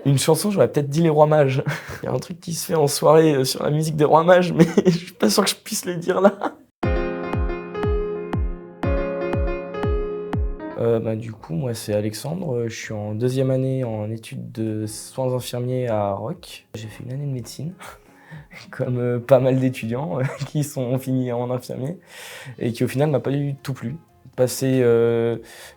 Une chanson, j'aurais peut-être dit Les Rois Mages. Il y a un truc qui se fait en soirée sur la musique des Rois Mages, mais je suis pas sûr que je puisse le dire là. Du coup, moi, c'est Alexandre. Je suis en 2e année en études de soins infirmiers à Roc. J'ai fait une année de médecine, comme pas mal d'étudiants qui sont finis en infirmier, et qui au final m'a pas du tout plu. Passer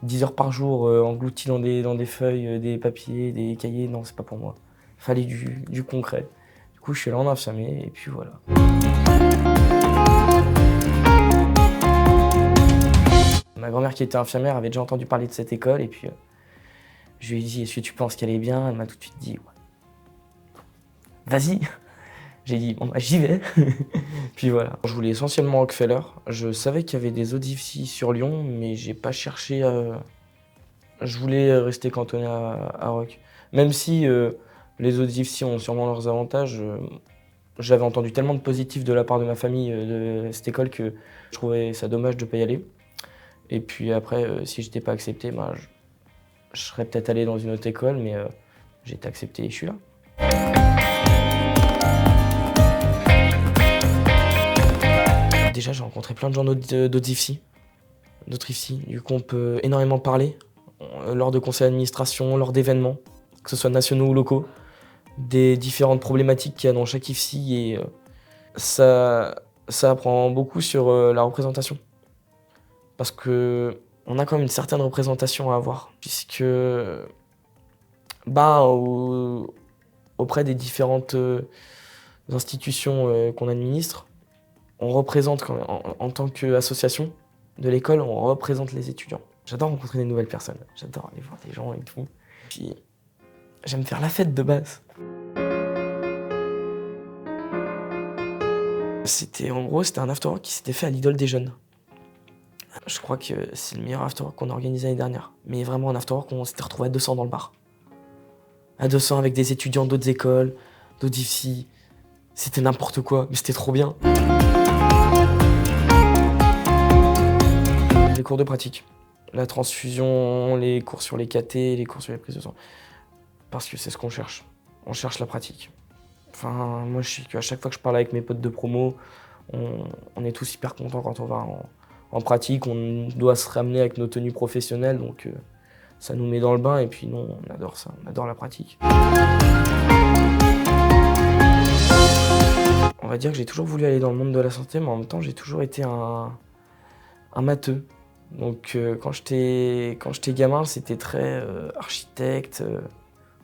10 heures par jour englouti dans des feuilles, des papiers, des cahiers, non, c'est pas pour moi. Fallait du concret. Du coup, je suis allé en infirmier, et puis voilà. Ma grand-mère qui était infirmière avait déjà entendu parler de cette école, et puis je lui ai dit, est-ce que tu penses qu'elle est bien? Elle m'a tout de suite dit, ouais. Vas-y. J'ai dit, bon, bah, j'y vais. Puis voilà. Je voulais essentiellement Rockefeller. Je savais qu'il y avait des autres IFSI sur Lyon, mais j'ai pas cherché à... Je voulais rester cantonné à Roc. Même si les autres IFSI ont sûrement leurs avantages, j'avais entendu tellement de positifs de la part de ma famille de cette école que je trouvais ça dommage de pas y aller. Et puis après, si j'étais pas accepté, bah, je serais peut-être allé dans une autre école, mais j'ai été accepté et je suis là. Déjà, j'ai rencontré plein de gens d'autres IFSI. Du coup, on peut énormément parler lors de conseils d'administration, lors d'événements, que ce soit nationaux ou locaux, des différentes problématiques qu'il y a dans chaque IFSI, et ça apprend beaucoup sur la représentation. Parce que on a quand même une certaine représentation à avoir, puisque auprès des différentes institutions qu'on administre, on représente quand même, en tant qu'association de l'école, on représente les étudiants. J'adore rencontrer des nouvelles personnes, j'adore aller voir des gens et tout. Puis j'aime faire la fête de base. C'était un after-work qui s'était fait à l'Idole des Jeunes. Je crois que c'est le meilleur after-work qu'on a organisé l'année dernière. Mais vraiment un after-work où on s'était retrouvé à 200 dans le bar. À 200 avec des étudiants d'autres écoles, d'autres IFSI. C'était n'importe quoi, mais c'était trop bien. Les cours de pratique. La transfusion, les cours sur les KT, les cours sur les prises de sang. Parce que c'est ce qu'on cherche. On cherche la pratique. Enfin, moi je sais qu'à chaque fois que je parle avec mes potes de promo, on est tous hyper contents quand on va en pratique. On doit se ramener avec nos tenues professionnelles, donc ça nous met dans le bain, et puis nous on adore ça, on adore la pratique. On va dire que j'ai toujours voulu aller dans le monde de la santé, mais en même temps j'ai toujours été un matheux. Donc quand j'étais gamin, c'était très architecte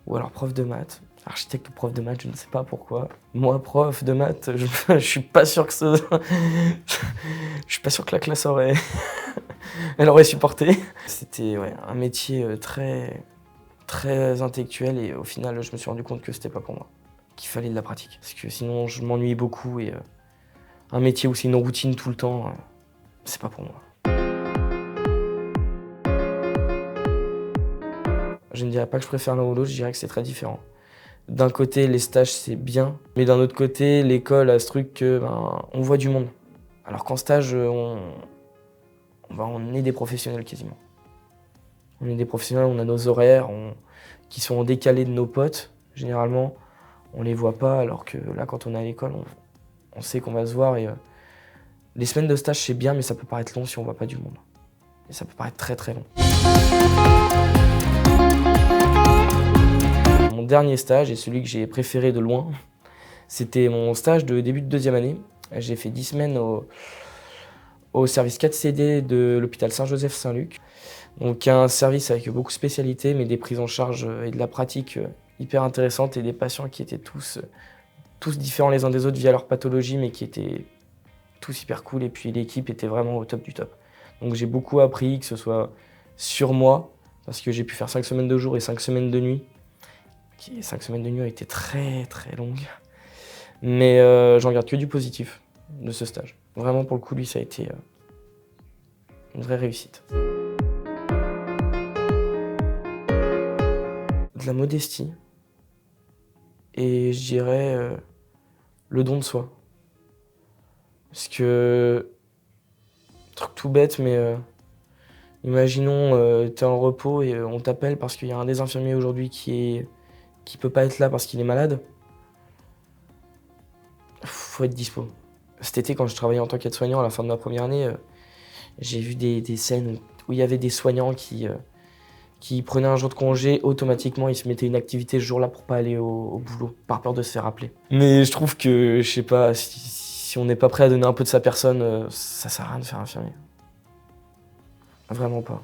ou alors prof de maths. Architecte ou prof de maths, je ne sais pas pourquoi. Moi, prof de maths, je suis pas sûr que je suis pas sûr que la classe elle aurait supporté. C'était un métier très intellectuel, et au final, je me suis rendu compte que c'était pas pour moi. Qu'il fallait de la pratique. Parce que sinon, je m'ennuyais beaucoup, et un métier où c'est une routine tout le temps, c'est pas pour moi. Je ne dirais pas que je préfère l'un ou l'autre, je dirais que c'est très différent. D'un côté, les stages, c'est bien, mais d'un autre côté, l'école a ce truc que on voit du monde. Alors qu'en stage, on est des professionnels quasiment. On est des professionnels, on a nos horaires qui sont décalés de nos potes, généralement. On les voit pas, alors que là, quand on est à l'école, on sait qu'on va se voir. Et les semaines de stage, c'est bien, mais ça peut paraître long si on voit pas du monde. Et ça peut paraître très très long. Mon dernier stage, et celui que j'ai préféré de loin, c'était mon stage de début de 2e année. J'ai fait 10 semaines au service 4CD de l'hôpital Saint-Joseph-Saint-Luc. Donc un service avec beaucoup de spécialités, mais des prises en charge et de la pratique hyper intéressantes, et des patients qui étaient tous différents les uns des autres via leur pathologie, mais qui étaient tous hyper cool, et puis l'équipe était vraiment au top du top. Donc j'ai beaucoup appris, que ce soit sur moi, parce que j'ai pu faire 5 semaines de jour et 5 semaines de nuit. 5 semaines de nuit ont été très très longues, mais j'en garde que du positif de ce stage. Vraiment, pour le coup, lui, ça a été une vraie réussite. De la modestie, et je dirais le don de soi. Parce que, truc tout bête, mais imaginons t'es en repos et on t'appelle parce qu'il y a un des infirmiers aujourd'hui qui qui peut pas être là parce qu'il est malade, faut être dispo. Cet été, quand je travaillais en tant qu'aide-soignant à la fin de ma première année, j'ai vu des scènes où il y avait des soignants qui prenaient un jour de congé, automatiquement ils se mettaient une activité ce jour-là pour pas aller au boulot, par peur de se faire appeler. Mais je trouve que, je sais pas, si on n'est pas prêt à donner un peu de sa personne, ça sert à rien de faire infirmier. Vraiment pas.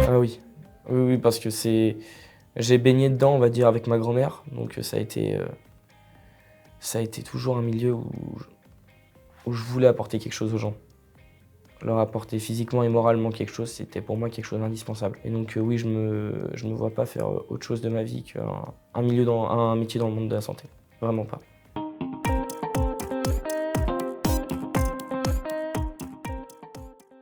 Ah oui, oui, parce que j'ai baigné dedans, on va dire, avec ma grand-mère, donc ça a été toujours un milieu où je voulais apporter quelque chose aux gens. Leur apporter physiquement et moralement quelque chose, c'était pour moi quelque chose d'indispensable. Et donc oui, je me vois pas faire autre chose de ma vie qu'un métier dans le monde de la santé. Vraiment pas.